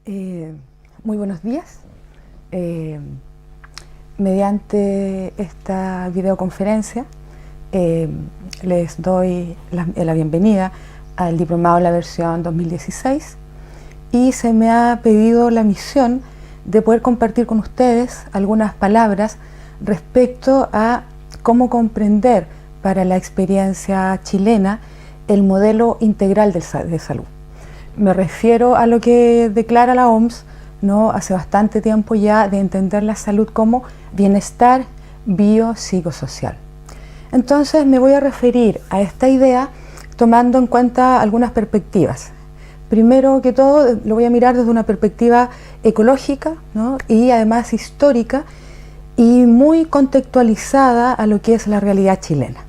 Muy buenos días. Mediante esta videoconferencia les doy la bienvenida al diplomado en la versión 2016 y se me ha pedido la misión de poder compartir con ustedes algunas palabras respecto a cómo comprender para la experiencia chilena el modelo integral de salud. Me refiero a lo que declara la OMS, ¿no?, hace bastante tiempo ya, de entender la salud como bienestar biopsicosocial. Entonces me voy a referir a esta idea tomando en cuenta algunas perspectivas. Primero que todo lo voy a mirar desde una perspectiva ecológica, ¿no?, y además histórica y muy contextualizada a lo que es la realidad chilena.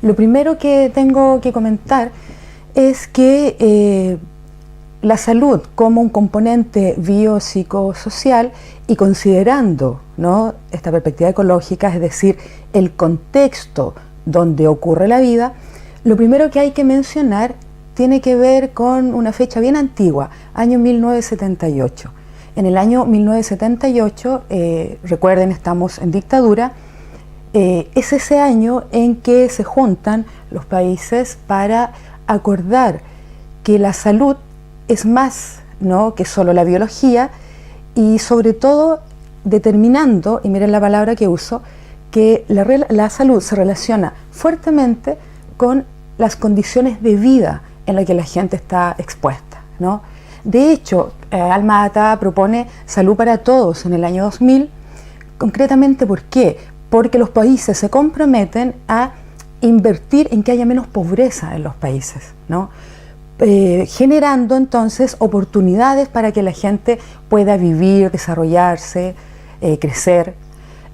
Lo primero que tengo que comentar es que la salud como un componente biopsicosocial y considerando, ¿no?, esta perspectiva ecológica, es decir, el contexto donde ocurre la vida, lo primero que hay que mencionar tiene que ver con una fecha bien antigua, año 1978. En el año 1978, recuerden, estamos en dictadura, es ese año en que se juntan los países para acordar que la salud es más, ¿no?, que solo la biología, y sobre todo determinando, y miren la palabra que uso, que la salud se relaciona fuertemente con las condiciones de vida en las que la gente está expuesta, ¿no? De hecho, Alma-Ata propone salud para todos en el año 2000, concretamente ¿por qué? Porque los países se comprometen a invertir en que haya menos pobreza en los países, ¿no? Generando entonces oportunidades para que la gente pueda vivir, desarrollarse, crecer.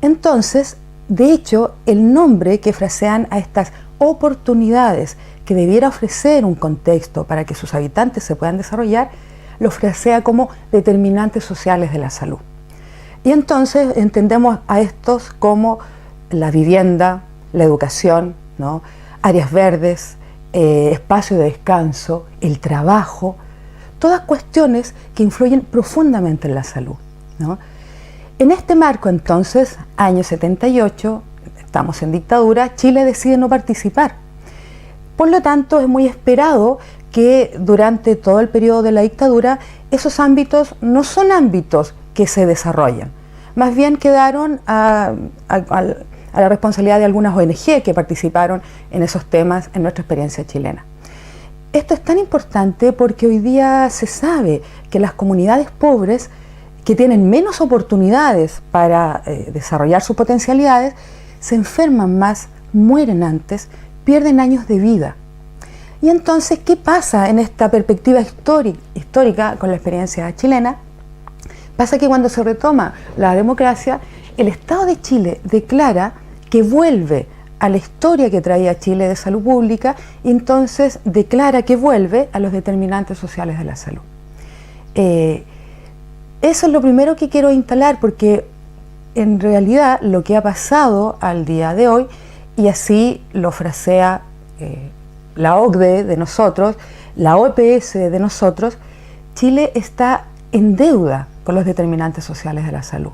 Entonces, de hecho, el nombre que frasean a estas oportunidades que debiera ofrecer un contexto para que sus habitantes se puedan desarrollar, lo frasea como determinantes sociales de la salud. Y entonces entendemos a estos como la vivienda, la educación, ¿no?, áreas verdes, espacio de descanso, el trabajo, todas cuestiones que influyen profundamente en la salud, ¿no? En este marco entonces, año 78, estamos en dictadura, Chile decide no participar. Por lo tanto, es muy esperado que durante todo el periodo de la dictadura esos ámbitos no son ámbitos que se desarrollan, más bien quedaron a la responsabilidad de algunas ONG que participaron en esos temas en nuestra experiencia chilena. Esto es tan importante porque hoy día se sabe que las comunidades pobres, que tienen menos oportunidades para desarrollar sus potencialidades, se enferman más, mueren antes, pierden años de vida. Y entonces, ¿qué pasa en esta perspectiva histórica con la experiencia chilena? Pasa que cuando se retoma la democracia, el Estado de Chile declara que vuelve a la historia que traía Chile de salud pública, y entonces declara que vuelve a los determinantes sociales de la salud. Eso es lo primero que quiero instalar, porque en realidad lo que ha pasado al día de hoy, y así lo frasea la OCDE de nosotros, la OPS de nosotros, Chile está en deuda con los determinantes sociales de la salud.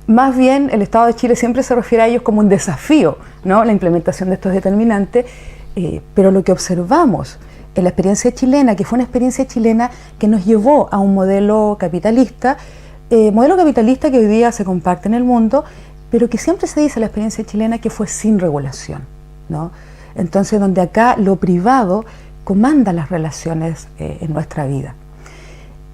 Más bien, el Estado de Chile siempre se refiere a ellos como un desafío, ¿no?, la implementación de estos determinantes, pero lo que observamos en la experiencia chilena, que fue una experiencia chilena que nos llevó a un modelo capitalista que hoy día se comparte en el mundo, pero que siempre se dice en la experiencia chilena que fue sin regulación, ¿no? Entonces, donde acá lo privado comanda las relaciones en nuestra vida.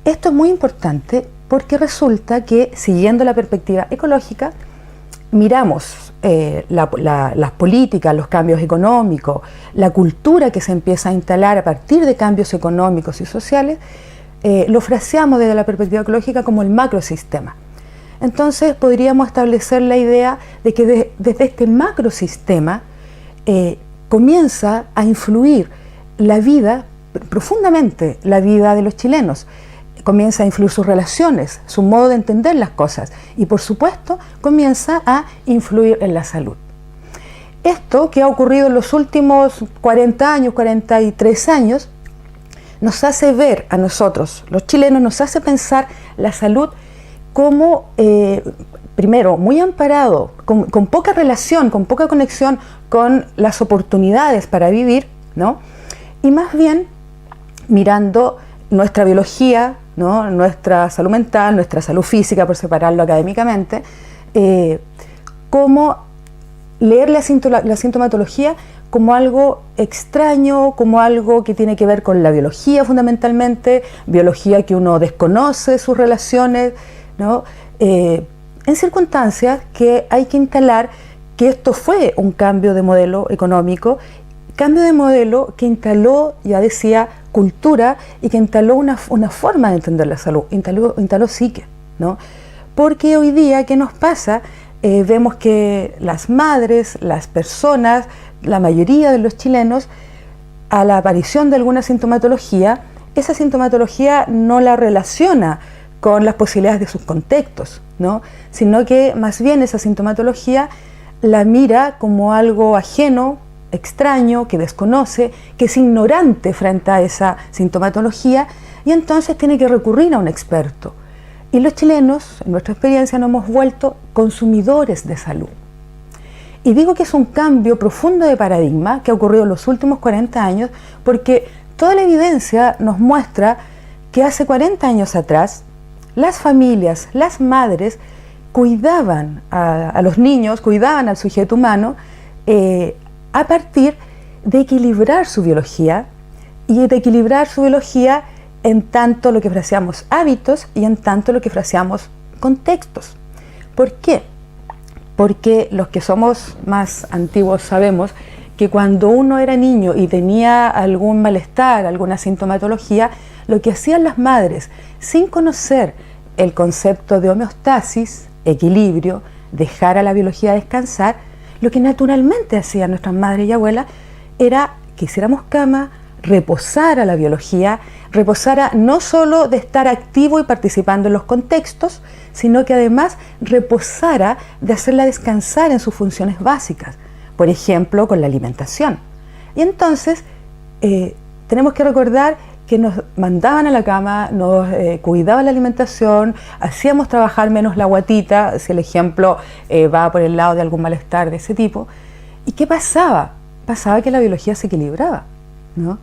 Esto es muy importante porque resulta que, siguiendo la perspectiva ecológica, miramos las políticas, los cambios económicos, la cultura que se empieza a instalar a partir de cambios económicos y sociales, lo fraseamos desde la perspectiva ecológica como el macrosistema. Entonces podríamos establecer la idea de que desde este macrosistema comienza a influir la vida, profundamente la vida de los chilenos. Comienza a influir sus relaciones, su modo de entender las cosas, y por supuesto comienza a influir en la salud. Esto que ha ocurrido en los últimos 40 años, 43 años, nos hace ver a nosotros, los chilenos, nos hace pensar la salud como, primero, muy amparado, con poca relación, con poca conexión con las oportunidades para vivir, ¿no? Y más bien mirando nuestra biología, ¿no? Nuestra salud mental, nuestra salud física, por separarlo académicamente, como leer la sintomatología como algo extraño, como algo que tiene que ver con la biología fundamentalmente, biología que uno desconoce sus relaciones, ¿no? En circunstancias que hay que instalar que esto fue un cambio de modelo económico, cambio de modelo que instaló, ya decía, cultura y que instaló una forma de entender la salud, instaló psique, ¿no? Porque hoy día, ¿qué nos pasa? Vemos que las madres, las personas, la mayoría de los chilenos, a la aparición de alguna sintomatología, esa sintomatología no la relaciona con las posibilidades de sus contextos, ¿no? Sino que más bien esa sintomatología la mira como algo ajeno, extraño, que desconoce, que es ignorante frente a esa sintomatología, y entonces tiene que recurrir a un experto. Y los chilenos, en nuestra experiencia, nos hemos vuelto consumidores de salud. Y digo que es un cambio profundo de paradigma que ha ocurrido en los últimos 40 años, porque toda la evidencia nos muestra que hace 40 años atrás, las familias, las madres, cuidaban a los niños, cuidaban al sujeto humano a partir de equilibrar su biología, y de equilibrar su biología en tanto lo que fraseamos hábitos y en tanto lo que fraseamos contextos. ¿Por qué? Porque los que somos más antiguos sabemos que cuando uno era niño y tenía algún malestar, alguna sintomatología, lo que hacían las madres, sin conocer el concepto de homeostasis, equilibrio, dejar a la biología descansar, lo que naturalmente hacían nuestras madres y abuelas era que hiciéramos cama, reposara la biología, reposara no solo de estar activo y participando en los contextos, sino que además reposara de hacerla descansar en sus funciones básicas, por ejemplo, con la alimentación. Y entonces tenemos que recordar que nos mandaban a la cama, nos cuidaban la alimentación, hacíamos trabajar menos la guatita, si el ejemplo va por el lado de algún malestar de ese tipo. ¿Y qué pasaba? Pasaba que la biología se equilibraba, ¿no?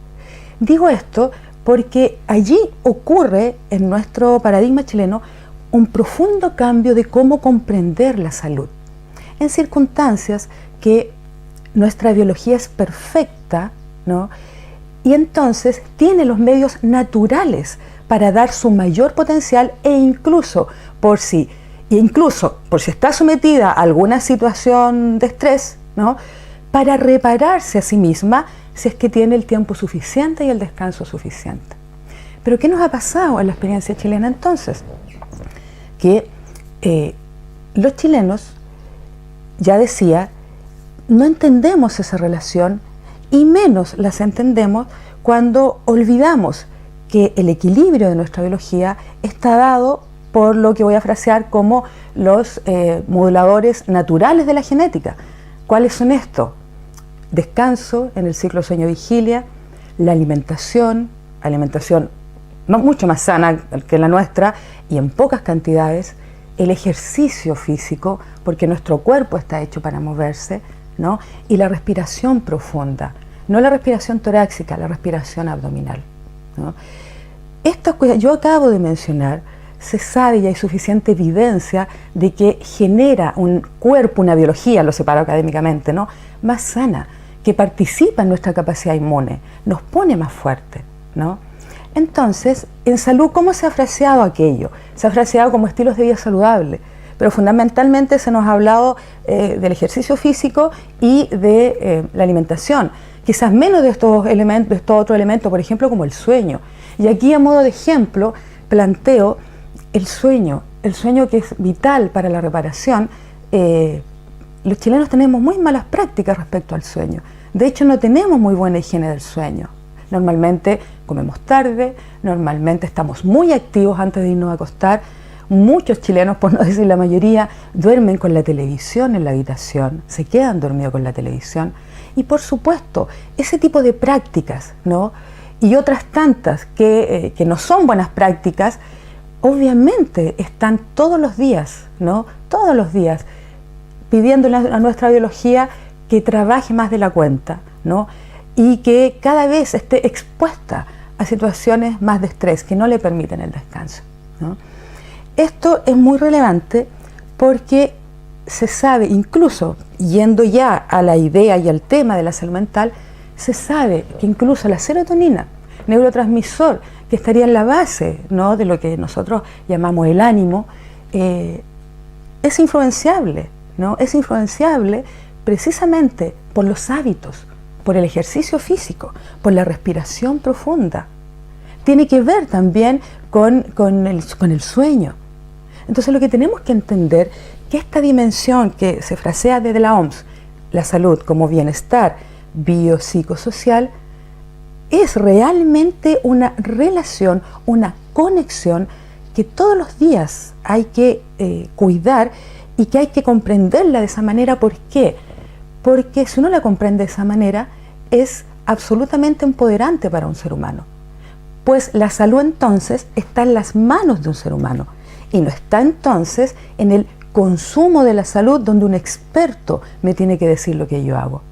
Digo esto porque allí ocurre en nuestro paradigma chileno un profundo cambio de cómo comprender la salud, en circunstancias que nuestra biología es perfecta, ¿no? Y entonces tiene los medios naturales para dar su mayor potencial e incluso por si está sometida a alguna situación de estrés, ¿no? Para repararse a sí misma si es que tiene el tiempo suficiente y el descanso suficiente. Pero ¿qué nos ha pasado en la experiencia chilena entonces? Que los chilenos, ya decía, no entendemos esa relación y menos las entendemos cuando olvidamos que el equilibrio de nuestra biología está dado por lo que voy a frasear como los moduladores naturales de la genética. ¿Cuáles son estos? Descanso en el ciclo sueño-vigilia, la alimentación mucho más sana que la nuestra y en pocas cantidades, el ejercicio físico, porque nuestro cuerpo está hecho para moverse, ¿no? Y la respiración profunda, no la respiración torácica, la respiración abdominal, ¿no? Esto que yo acabo de mencionar, se sabe y hay suficiente evidencia de que genera un cuerpo, una biología, lo separo académicamente, ¿no? Más sana, que participa en nuestra capacidad inmune, nos pone más fuerte, ¿no? Entonces, en salud, ¿cómo se ha fraseado aquello? Se ha fraseado como estilos de vida saludable, pero fundamentalmente se nos ha hablado del ejercicio físico y de la alimentación, quizás menos de estos elementos, de estos otros elementos, por ejemplo, como el sueño. Y aquí, a modo de ejemplo, planteo el sueño que es vital para la reparación. Los chilenos tenemos muy malas prácticas respecto al sueño. De hecho, no tenemos muy buena higiene del sueño. Normalmente comemos tarde, normalmente estamos muy activos antes de irnos a acostar. Muchos chilenos, por no decir la mayoría, duermen con la televisión en la habitación, se quedan dormidos con la televisión. Y por supuesto, ese tipo de prácticas, ¿no? y otras tantas que no son buenas prácticas, obviamente están todos los días, ¿no? Todos los días pidiéndole a nuestra biología que trabaje más de la cuenta, ¿no? Y que cada vez esté expuesta a situaciones más de estrés que no le permiten el descanso, ¿no? Esto es muy relevante porque se sabe, incluso yendo ya a la idea y al tema de la salud mental, se sabe que incluso la serotonina, neurotransmisor que estaría en la base, ¿no?, de lo que nosotros llamamos el ánimo, es influenciable, ¿no? Es influenciable precisamente por los hábitos, por el ejercicio físico, por la respiración profunda. Tiene que ver también con el sueño. Entonces lo que tenemos que entender que esta dimensión que se frasea desde la OMS, la salud como bienestar biopsicosocial, es realmente una relación, una conexión que todos los días hay que cuidar y que hay que comprenderla de esa manera. ¿Por qué? Porque si uno la comprende de esa manera, es absolutamente empoderante para un ser humano. Pues la salud entonces está en las manos de un ser humano y no está entonces en el consumo de la salud donde un experto me tiene que decir lo que yo hago.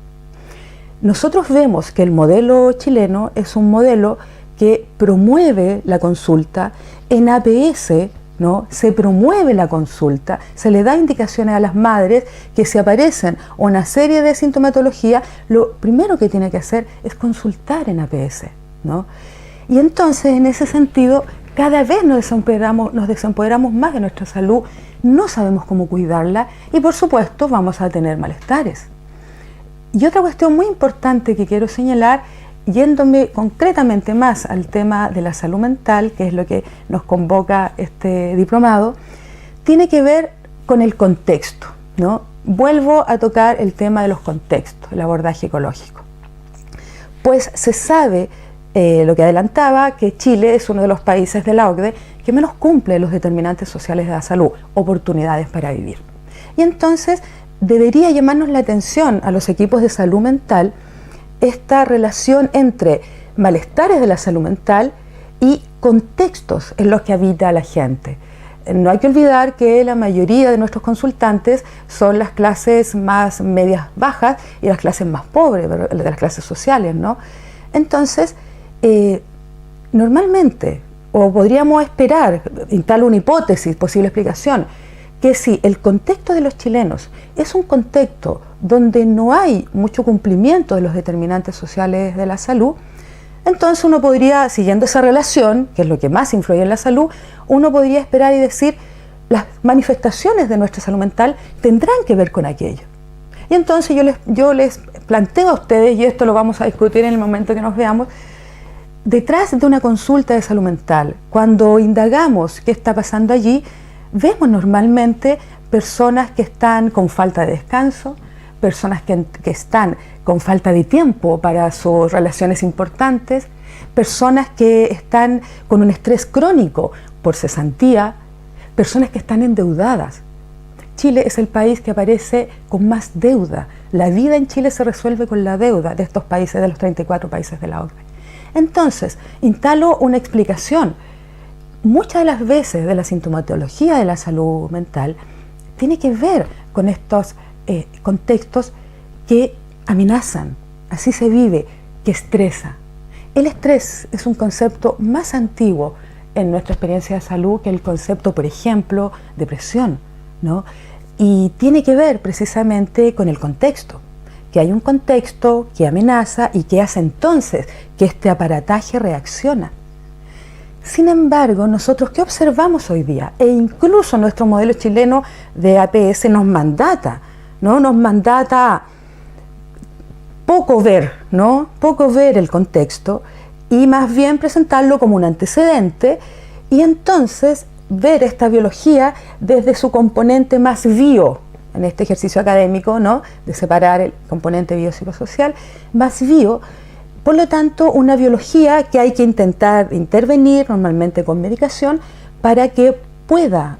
Nosotros vemos que el modelo chileno es un modelo que promueve la consulta en APS, ¿no? Se promueve la consulta, se le da indicaciones a las madres que si aparecen una serie de sintomatología, lo primero que tiene que hacer es consultar en APS, ¿no? Y entonces, en ese sentido, cada vez nos desempoderamos más de nuestra salud, no sabemos cómo cuidarla y por supuesto vamos a tener malestares. Y otra cuestión muy importante que quiero señalar, yéndome concretamente más al tema de la salud mental, que es lo que nos convoca este diplomado, tiene que ver con el contexto, ¿no? Vuelvo a tocar el tema de los contextos, el abordaje ecológico. Pues se sabe, lo que adelantaba, que Chile es uno de los países de la OCDE que menos cumple los determinantes sociales de la salud, oportunidades para vivir. Y entonces debería llamarnos la atención a los equipos de salud mental esta relación entre malestares de la salud mental y contextos en los que habita la gente. No hay que olvidar que la mayoría de nuestros consultantes son las clases más medias bajas y las clases más pobres, de las clases sociales, ¿no? Entonces, normalmente, o podríamos esperar, instalo una hipótesis, posible explicación, que si el contexto de los chilenos es un contexto donde no hay mucho cumplimiento de los determinantes sociales de la salud, entonces uno podría, siguiendo esa relación, que es lo que más influye en la salud, uno podría esperar y decir, las manifestaciones de nuestra salud mental tendrán que ver con aquello. Y entonces yo les planteo a ustedes, y esto lo vamos a discutir en el momento que nos veamos, detrás de una consulta de salud mental, cuando indagamos qué está pasando allí, vemos normalmente personas que están con falta de descanso, personas que están con falta de tiempo para sus relaciones importantes, personas que están con un estrés crónico por cesantía, personas que están endeudadas. Chile es el país que aparece con más deuda. La vida en Chile se resuelve con la deuda de estos países, de los 34 países de la OCDE. Entonces, instalo una explicación. Muchas de las veces de la sintomatología de la salud mental tiene que ver con estos contextos que amenazan, así se vive, que estresa. El estrés es un concepto más antiguo en nuestra experiencia de salud que el concepto, por ejemplo, depresión, ¿no? Y tiene que ver precisamente con el contexto, que hay un contexto que amenaza y que hace entonces que este aparataje reacciona. Sin embargo, nosotros, ¿qué observamos hoy día? E incluso nuestro modelo chileno de APS nos mandata, ¿no? Nos mandata poco ver, ¿no? Poco ver el contexto y más bien presentarlo como un antecedente y entonces ver esta biología desde su componente más bio, en este ejercicio académico, ¿no?, de separar el componente biopsicosocial, más bio. Por lo tanto, una biología que hay que intentar intervenir normalmente con medicación para que pueda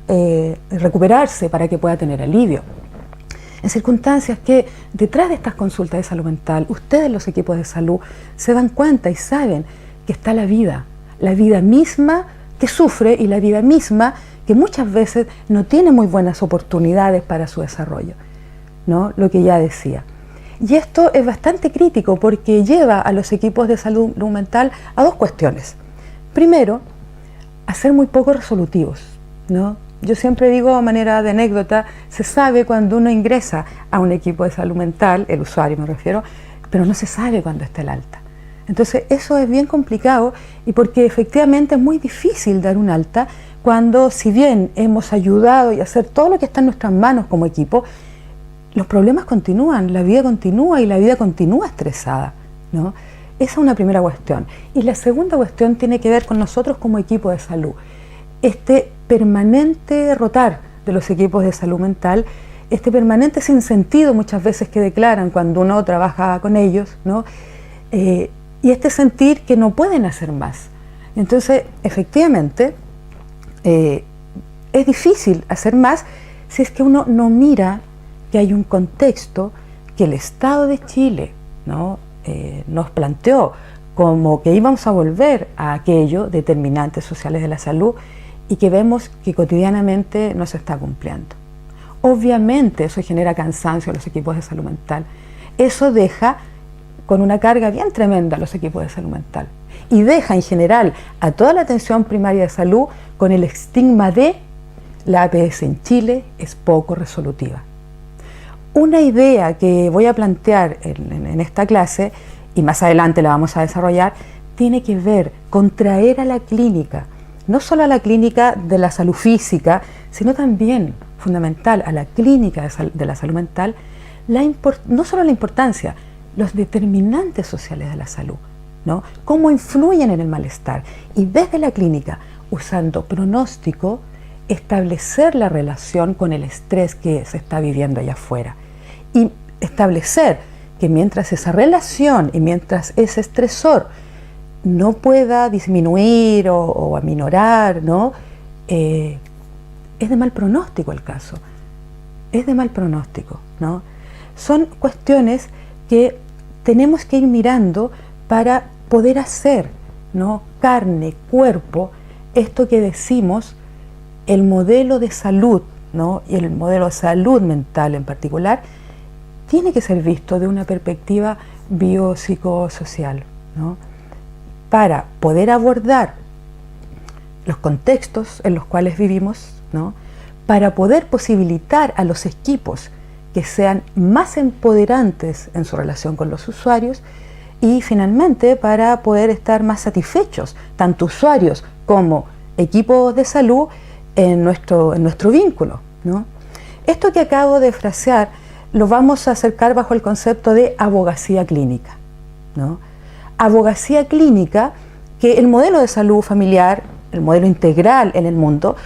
recuperarse, para que pueda tener alivio. En circunstancias que detrás de estas consultas de salud mental, ustedes los equipos de salud se dan cuenta y saben que está la vida misma que sufre y la vida misma que muchas veces no tiene muy buenas oportunidades para su desarrollo, ¿no? Lo que ya decía. Y esto es bastante crítico porque lleva a los equipos de salud mental a dos cuestiones. Primero, a ser muy poco resolutivos, ¿no? Yo siempre digo, a manera de anécdota, se sabe cuando uno ingresa a un equipo de salud mental, el usuario me refiero, pero no se sabe cuándo está el alta. Entonces eso es bien complicado y porque efectivamente es muy difícil dar un alta cuando, si bien hemos ayudado y hacer todo lo que está en nuestras manos como equipo, los problemas continúan, la vida continúa y la vida continúa estresada, ¿no? Esa es una primera cuestión. Y la segunda cuestión tiene que ver con nosotros como equipo de salud. Este permanente rotar de los equipos de salud mental, este permanente sinsentido muchas veces que declaran cuando uno trabaja con ellos, ¿no? Y este sentir que no pueden hacer más. Entonces, efectivamente, es difícil hacer más si es que uno no mira que hay un contexto que el Estado de Chile, ¿no? Nos planteó como que íbamos a volver a aquello, determinantes sociales de la salud, y que vemos que cotidianamente no se está cumpliendo. Obviamente eso genera cansancio a los equipos de salud mental. Eso deja con una carga bien tremenda a los equipos de salud mental y deja en general a toda la atención primaria de salud con el estigma de la APS en Chile es poco resolutiva. Una idea que voy a plantear en esta clase, y más adelante la vamos a desarrollar, tiene que ver con traer a la clínica, no solo a la clínica de la salud física, sino también, fundamental, a la clínica de la salud mental, no solo la importancia, los determinantes sociales de la salud, ¿no? Cómo influyen en el malestar. Y desde la clínica, usando pronóstico, establecer la relación con el estrés que se está viviendo allá afuera. Y establecer que mientras esa relación y mientras ese estresor no pueda disminuir o aminorar, ¿no? Es de mal pronóstico el caso. Es de mal pronóstico, ¿no? Son cuestiones que tenemos que ir mirando para poder hacer, ¿no? Carne, cuerpo, esto que decimos, el modelo de salud, ¿no? Y el modelo de salud mental en particular, tiene que ser visto de una perspectiva biopsicosocial, ¿no? Para poder abordar los contextos en los cuales vivimos, ¿no? Para poder posibilitar a los equipos que sean más empoderantes en su relación con los usuarios y finalmente para poder estar más satisfechos, tanto usuarios como equipos de salud en nuestro vínculo, ¿no? Esto que acabo de frasear lo vamos a acercar bajo el concepto de abogacía clínica, ¿no? Abogacía clínica, que el modelo de salud familiar, el modelo integral en el mundo,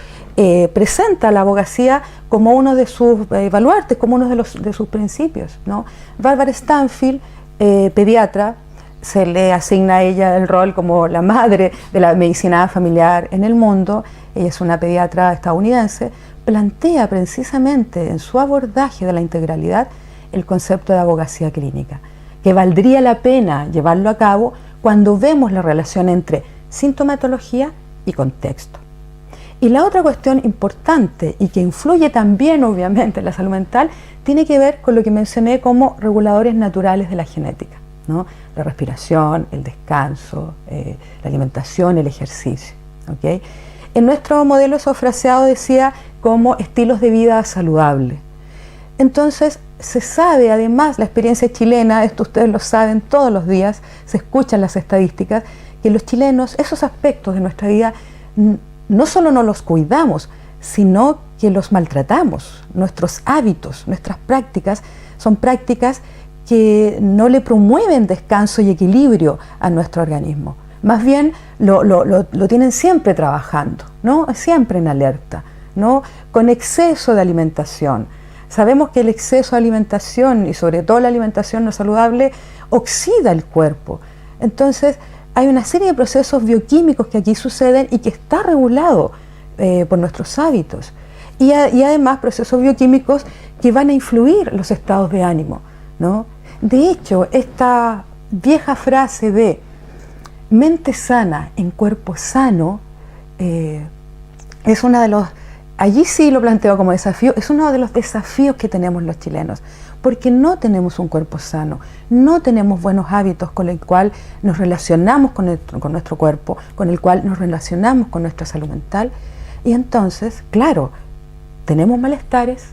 presenta la abogacía como uno de sus baluartes, como uno de sus principios, ¿no? Barbara Stanfield, pediatra, se le asigna a ella el rol como la madre de la medicina familiar en el mundo. Ella es una pediatra estadounidense, plantea precisamente en su abordaje de la integralidad el concepto de abogacía clínica, que valdría la pena llevarlo a cabo cuando vemos la relación entre sintomatología y contexto. Y la otra cuestión importante y que influye también obviamente en la salud mental tiene que ver con lo que mencioné como reguladores naturales de la genética, ¿no? La respiración, el descanso, la alimentación, el ejercicio, ¿okay? En nuestro modelo eso fraseado decía como estilos de vida saludable. Entonces se sabe además, la experiencia chilena, esto ustedes lo saben todos los días, se escuchan las estadísticas, que los chilenos esos aspectos de nuestra vida no solo no los cuidamos, sino que los maltratamos. Nuestros hábitos, nuestras prácticas son prácticas que no le promueven descanso y equilibrio a nuestro organismo. Más bien lo tienen siempre trabajando, ¿no? Siempre en alerta, ¿no? Con exceso de alimentación. Sabemos que el exceso de alimentación y sobre todo la alimentación no saludable oxida el cuerpo. Entonces hay una serie de procesos bioquímicos que aquí suceden y que está regulado por nuestros hábitos. Y además procesos bioquímicos que van a influir los estados de ánimo, ¿no? De hecho, esta vieja frase de mente sana en cuerpo sano es uno de los, allí sí lo planteo como desafío, es uno de los desafíos que tenemos los chilenos, porque no tenemos un cuerpo sano, no tenemos buenos hábitos con el cual nos relacionamos con nuestro cuerpo, con el cual nos relacionamos con nuestra salud mental, y entonces, claro, tenemos malestares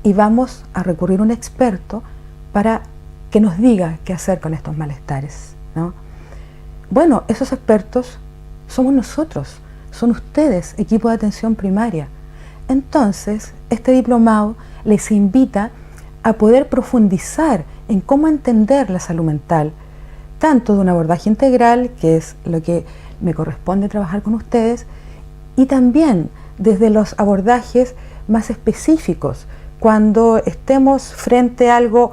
y vamos a recurrir a un experto para que nos diga qué hacer con estos malestares, ¿no? Bueno, esos expertos somos nosotros, son ustedes, equipo de atención primaria. Entonces, este diplomado les invita a poder profundizar en cómo entender la salud mental, tanto de un abordaje integral, que es lo que me corresponde trabajar con ustedes, y también desde los abordajes más específicos, cuando estemos frente a algo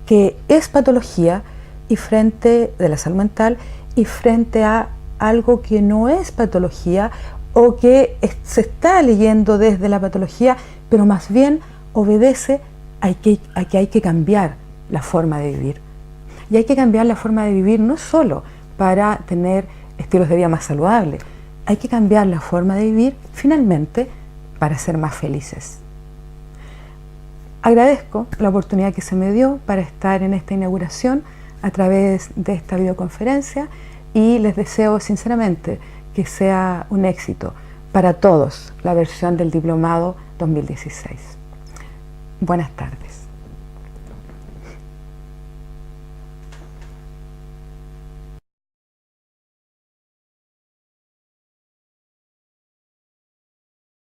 que es patología y frente de la salud mental y frente a algo que no es patología o que se está leyendo desde la patología, pero más bien obedece a que hay que cambiar la forma de vivir. Y hay que cambiar la forma de vivir no solo para tener estilos de vida más saludables, hay que cambiar la forma de vivir finalmente para ser más felices. Agradezco la oportunidad que se me dio para estar en esta inauguración a través de esta videoconferencia y les deseo sinceramente que sea un éxito para todos la versión del Diplomado 2016. Buenas tardes.